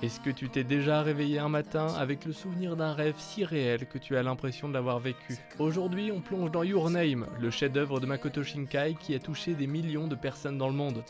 Est-ce que tu t'es déjà réveillé un matin avec le souvenir d'un rêve si réel que tu as l'impression de l'avoir vécu? Aujourd'hui, on plonge dans Your Name, le chef-d'œuvre de Makoto Shinkai qui a touché des millions de personnes dans le monde.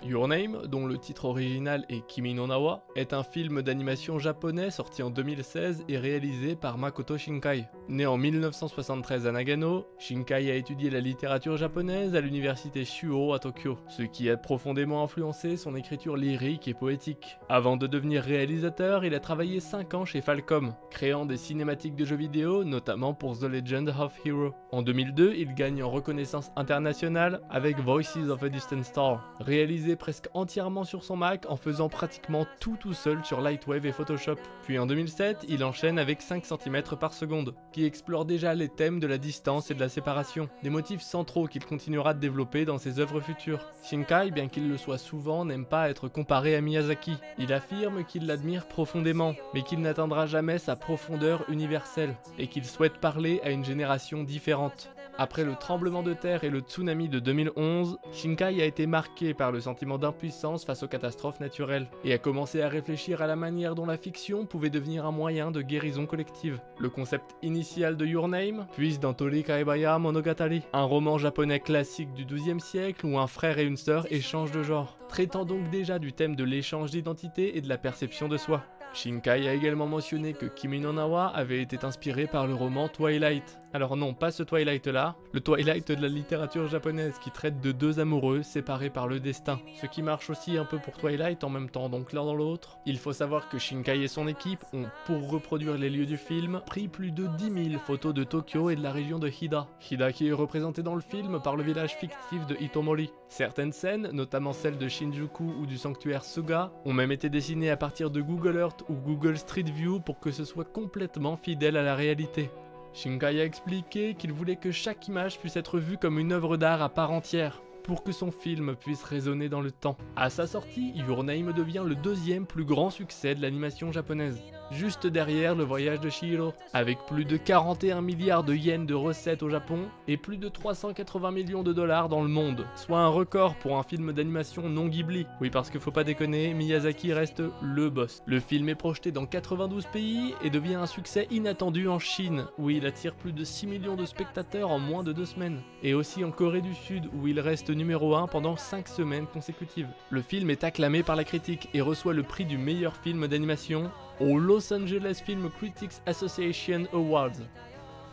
Your Name, dont le titre original est Kimi no Na wa, est un film d'animation japonais sorti en 2016 et réalisé par Makoto Shinkai. Né en 1973 à Nagano, Shinkai a étudié la littérature japonaise à l'université Shuho à Tokyo, ce qui a profondément influencé son écriture lyrique et poétique. Avant de devenir réalisateur, il a travaillé 5 ans chez Falcom, créant des cinématiques de jeux vidéo, notamment pour The Legend of Hero. En 2002, il gagne en reconnaissance internationale avec Voices of a Distant Star, réalisé presque entièrement sur son Mac en faisant pratiquement tout seul sur Lightwave et Photoshop. Puis en 2007, il enchaîne avec 5 cm par seconde, qui explore déjà les thèmes de la distance et de la séparation, des motifs centraux qu'il continuera de développer dans ses œuvres futures. Shinkai, bien qu'il le soit souvent, n'aime pas être comparé à Miyazaki. Il affirme qu'il l'admire profondément, mais qu'il n'atteindra jamais sa profondeur universelle, et qu'il souhaite parler à une génération différente. Après le tremblement de terre et le tsunami de 2011, Shinkai a été marqué par le sentiment d'impuissance face aux catastrophes naturelles, et a commencé à réfléchir à la manière dont la fiction pouvait devenir un moyen de guérison collective. Le concept initial de Your Name puise dans Tori Kaebaya Monogatari, un roman japonais classique du XIIe siècle où un frère et une sœur échangent de genre, traitant donc déjà du thème de l'échange d'identité et de la perception de soi. Shinkai a également mentionné que Kimi no Na wa avait été inspiré par le roman Twilight. Alors non, pas ce Twilight là, le Twilight de la littérature japonaise qui traite de deux amoureux séparés par le destin. Ce qui marche aussi un peu pour Twilight en même temps, donc l'un dans l'autre. Il faut savoir que Shinkai et son équipe ont, pour reproduire les lieux du film, pris plus de 10 000 photos de Tokyo et de la région de Hida. Hida qui est représenté dans le film par le village fictif de Hitomori. Certaines scènes, notamment celles de Shinjuku ou du sanctuaire Suga, ont même été dessinées à partir de Google Earth ou Google Street View pour que ce soit complètement fidèle à la réalité. Shinkai a expliqué qu'il voulait que chaque image puisse être vue comme une œuvre d'art à part entière, pour que son film puisse résonner dans le temps. À sa sortie, Your Name devient le deuxième plus grand succès de l'animation japonaise, juste derrière Le Voyage de Chihiro, avec plus de 41 milliards de yens de recettes au Japon et plus de 380 millions de dollars dans le monde, soit un record pour un film d'animation non Ghibli. Oui, parce que faut pas déconner, Miyazaki reste le boss. Le film est projeté dans 92 pays et devient un succès inattendu en Chine, où il attire plus de 6 millions de spectateurs en moins de 2 semaines, et aussi en Corée du Sud, où il reste numéro 1 pendant 5 semaines consécutives. Le film est acclamé par la critique et reçoit le prix du meilleur film d'animation au Los Angeles Film Critics Association Awards.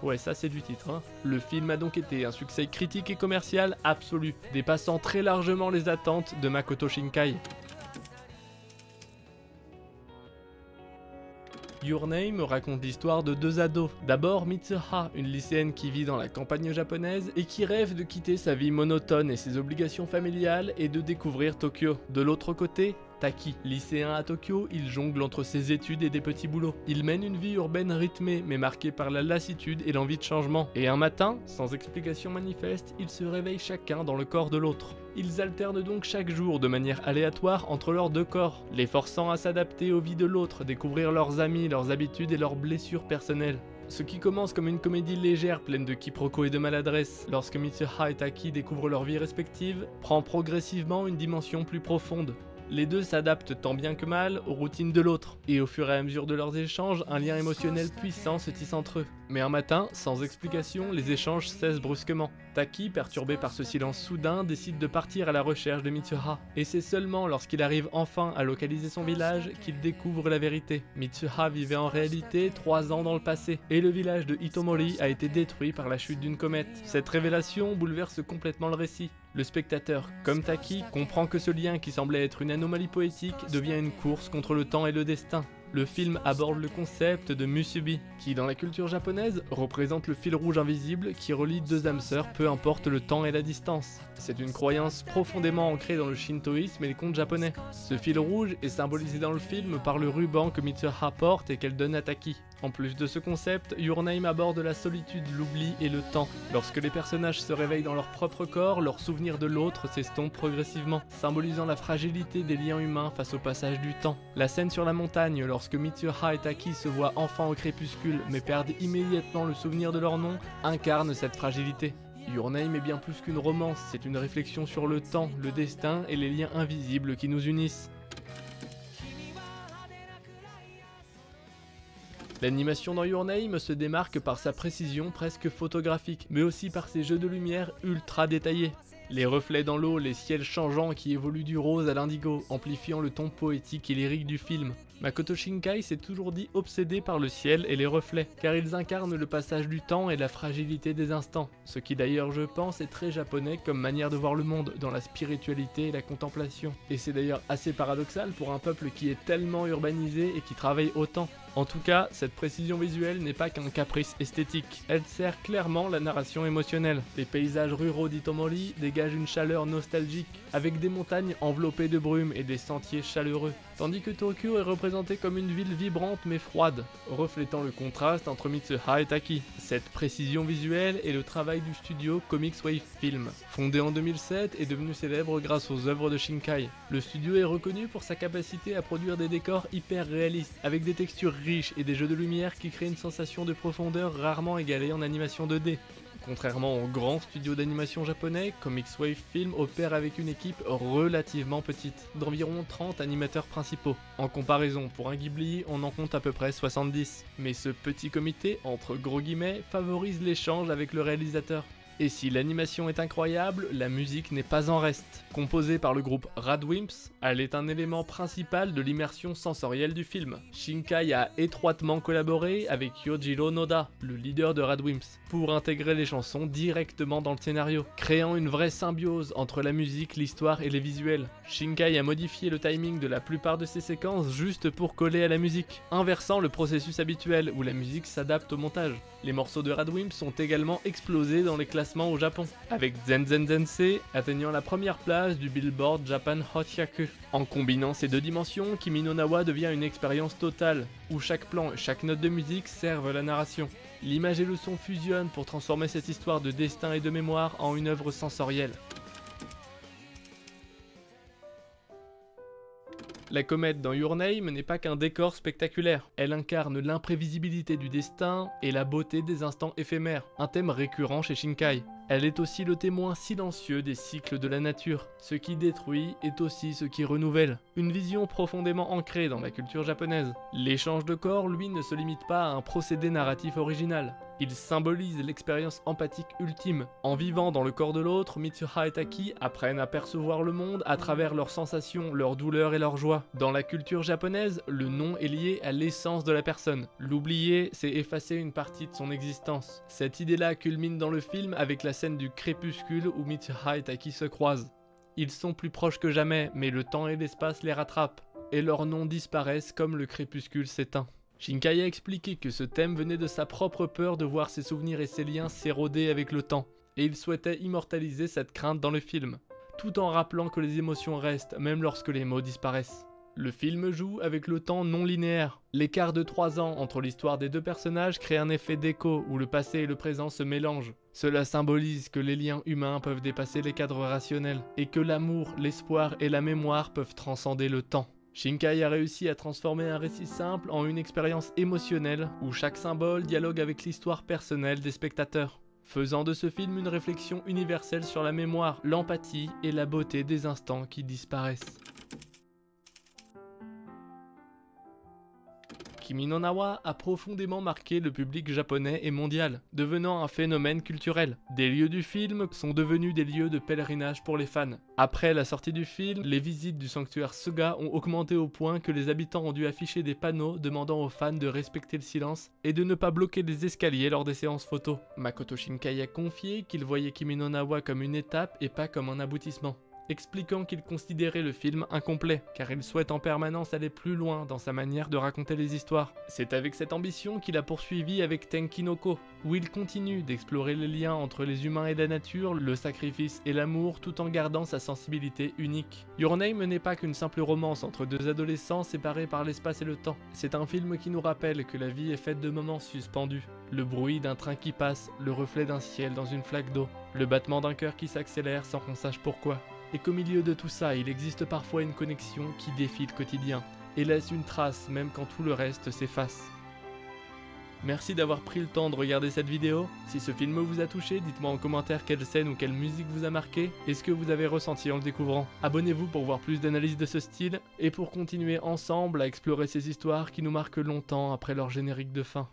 Ouais, ça c'est du titre, hein. Le film a donc été un succès critique et commercial absolu, dépassant très largement les attentes de Makoto Shinkai. Your Name raconte l'histoire de deux ados. D'abord Mitsuha, une lycéenne qui vit dans la campagne japonaise et qui rêve de quitter sa vie monotone et ses obligations familiales et de découvrir Tokyo. De l'autre côté, Taki, lycéen à Tokyo, il jongle entre ses études et des petits boulots. Il mène une vie urbaine rythmée mais marquée par la lassitude et l'envie de changement. Et un matin, sans explication manifeste, ils se réveillent chacun dans le corps de l'autre. Ils alternent donc chaque jour de manière aléatoire entre leurs deux corps, les forçant à s'adapter aux vies de l'autre, découvrir leurs amis, leurs habitudes et leurs blessures personnelles. Ce qui commence comme une comédie légère pleine de quiproquos et de maladresse, lorsque Mitsuha et Taki découvrent leur vie respective, prend progressivement une dimension plus profonde. Les deux s'adaptent tant bien que mal aux routines de l'autre, et au fur et à mesure de leurs échanges, un lien émotionnel puissant se tisse entre eux. Mais un matin, sans explication, les échanges cessent brusquement. Taki, perturbé par ce silence soudain, décide de partir à la recherche de Mitsuha. Et c'est seulement lorsqu'il arrive enfin à localiser son village qu'il découvre la vérité. Mitsuha vivait en réalité 3 ans dans le passé, et le village de Hitomori a été détruit par la chute d'une comète. Cette révélation bouleverse complètement le récit. Le spectateur, comme Taki, comprend que ce lien qui semblait être une anomalie poétique devient une course contre le temps et le destin. Le film aborde le concept de musubi, qui dans la culture japonaise représente le fil rouge invisible qui relie deux âmes sœurs peu importe le temps et la distance. C'est une croyance profondément ancrée dans le shintoïsme et les contes japonais. Ce fil rouge est symbolisé dans le film par le ruban que Mitsuha porte et qu'elle donne à Taki. En plus de ce concept, Your Name aborde la solitude, l'oubli et le temps. Lorsque les personnages se réveillent dans leur propre corps, leur souvenir de l'autre s'estompe progressivement, symbolisant la fragilité des liens humains face au passage du temps. La scène sur la montagne, lorsque Mitsuha et Taki se voient enfin au crépuscule mais perdent immédiatement le souvenir de leur nom, incarne cette fragilité. Your Name est bien plus qu'une romance, c'est une réflexion sur le temps, le destin et les liens invisibles qui nous unissent. L'animation dans Your Name se démarque par sa précision presque photographique, mais aussi par ses jeux de lumière ultra détaillés. Les reflets dans l'eau, les ciels changeants qui évoluent du rose à l'indigo, amplifiant le ton poétique et lyrique du film. Makoto Shinkai s'est toujours dit obsédé par le ciel et les reflets, car ils incarnent le passage du temps et la fragilité des instants, ce qui d'ailleurs je pense est très japonais comme manière de voir le monde, dans la spiritualité et la contemplation. Et c'est d'ailleurs assez paradoxal pour un peuple qui est tellement urbanisé et qui travaille autant. En tout cas, cette précision visuelle n'est pas qu'un caprice esthétique, elle sert clairement la narration émotionnelle. Les paysages ruraux d'Itomori dégagent une chaleur nostalgique, avec des montagnes enveloppées de brume et des sentiers chaleureux, tandis que Tokyo est représentée comme une ville vibrante mais froide, reflétant le contraste entre Mitsuha et Taki. Cette précision visuelle est le travail du studio Comics Wave Film, fondé en 2007 et devenu célèbre grâce aux œuvres de Shinkai. Le studio est reconnu pour sa capacité à produire des décors hyper réalistes, avec des textures riches et des jeux de lumière qui créent une sensation de profondeur rarement égalée en animation 2D. Contrairement aux grands studios d'animation japonais, Comics Wave Film opère avec une équipe relativement petite, d'environ 30 animateurs principaux. En comparaison, pour un Ghibli, on en compte à peu près 70. Mais ce petit comité, entre gros guillemets, favorise l'échange avec le réalisateur. Et si l'animation est incroyable, la musique n'est pas en reste. Composée par le groupe Radwimps, elle est un élément principal de l'immersion sensorielle du film. Shinkai a étroitement collaboré avec Yojiro Noda, le leader de Radwimps, pour intégrer les chansons directement dans le scénario, créant une vraie symbiose entre la musique, l'histoire et les visuels. Shinkai a modifié le timing de la plupart de ses séquences juste pour coller à la musique, inversant le processus habituel où la musique s'adapte au montage. Les morceaux de Radwimps sont également explosés dans les classements au Japon, avec Zen Zen Zensei atteignant la première place du Billboard Japan Hot 100. En combinant ces deux dimensions, Kimi no Na wa devient une expérience totale, où chaque plan et chaque note de musique servent la narration. L'image et le son fusionnent pour transformer cette histoire de destin et de mémoire en une œuvre sensorielle. La comète dans Your Name n'est pas qu'un décor spectaculaire, elle incarne l'imprévisibilité du destin et la beauté des instants éphémères, un thème récurrent chez Shinkai. Elle est aussi le témoin silencieux des cycles de la nature. Ce qui détruit est aussi ce qui renouvelle. Une vision profondément ancrée dans la culture japonaise. L'échange de corps, lui, ne se limite pas à un procédé narratif original. Il symbolise l'expérience empathique ultime. En vivant dans le corps de l'autre, Mitsuha et Taki apprennent à percevoir le monde à travers leurs sensations, leurs douleurs et leurs joies. Dans la culture japonaise, le nom est lié à l'essence de la personne. L'oublier, c'est effacer une partie de son existence. Cette idée-là culmine dans le film avec la scène du crépuscule où Mitsuha et Taki se croisent. Ils sont plus proches que jamais, mais le temps et l'espace les rattrapent, et leurs noms disparaissent comme le crépuscule s'éteint. Shinkai a expliqué que ce thème venait de sa propre peur de voir ses souvenirs et ses liens s'éroder avec le temps, et il souhaitait immortaliser cette crainte dans le film, tout en rappelant que les émotions restent, même lorsque les mots disparaissent. Le film joue avec le temps non linéaire. L'écart de 3 ans entre l'histoire des deux personnages crée un effet d'écho où le passé et le présent se mélangent. Cela symbolise que les liens humains peuvent dépasser les cadres rationnels, et que l'amour, l'espoir et la mémoire peuvent transcender le temps. Shinkai a réussi à transformer un récit simple en une expérience émotionnelle où chaque symbole dialogue avec l'histoire personnelle des spectateurs, faisant de ce film une réflexion universelle sur la mémoire, l'empathie et la beauté des instants qui disparaissent. Kimi no Na wa a profondément marqué le public japonais et mondial, devenant un phénomène culturel. Des lieux du film sont devenus des lieux de pèlerinage pour les fans. Après la sortie du film, les visites du sanctuaire Suga ont augmenté au point que les habitants ont dû afficher des panneaux demandant aux fans de respecter le silence et de ne pas bloquer les escaliers lors des séances photos. Makoto Shinkai a confié qu'il voyait Kimi no Na wa comme une étape et pas comme un aboutissement, expliquant qu'il considérait le film incomplet, car il souhaite en permanence aller plus loin dans sa manière de raconter les histoires. C'est avec cette ambition qu'il a poursuivi avec Tenki no Ko, où il continue d'explorer les liens entre les humains et la nature, le sacrifice et l'amour, tout en gardant sa sensibilité unique. Your Name n'est pas qu'une simple romance entre deux adolescents séparés par l'espace et le temps. C'est un film qui nous rappelle que la vie est faite de moments suspendus. Le bruit d'un train qui passe, le reflet d'un ciel dans une flaque d'eau, le battement d'un cœur qui s'accélère sans qu'on sache pourquoi. Et qu'au milieu de tout ça, il existe parfois une connexion qui défie le quotidien, et laisse une trace même quand tout le reste s'efface. Merci d'avoir pris le temps de regarder cette vidéo. Si ce film vous a touché, dites-moi en commentaire quelle scène ou quelle musique vous a marqué et ce que vous avez ressenti en le découvrant. Abonnez-vous pour voir plus d'analyses de ce style et pour continuer ensemble à explorer ces histoires qui nous marquent longtemps après leur générique de fin.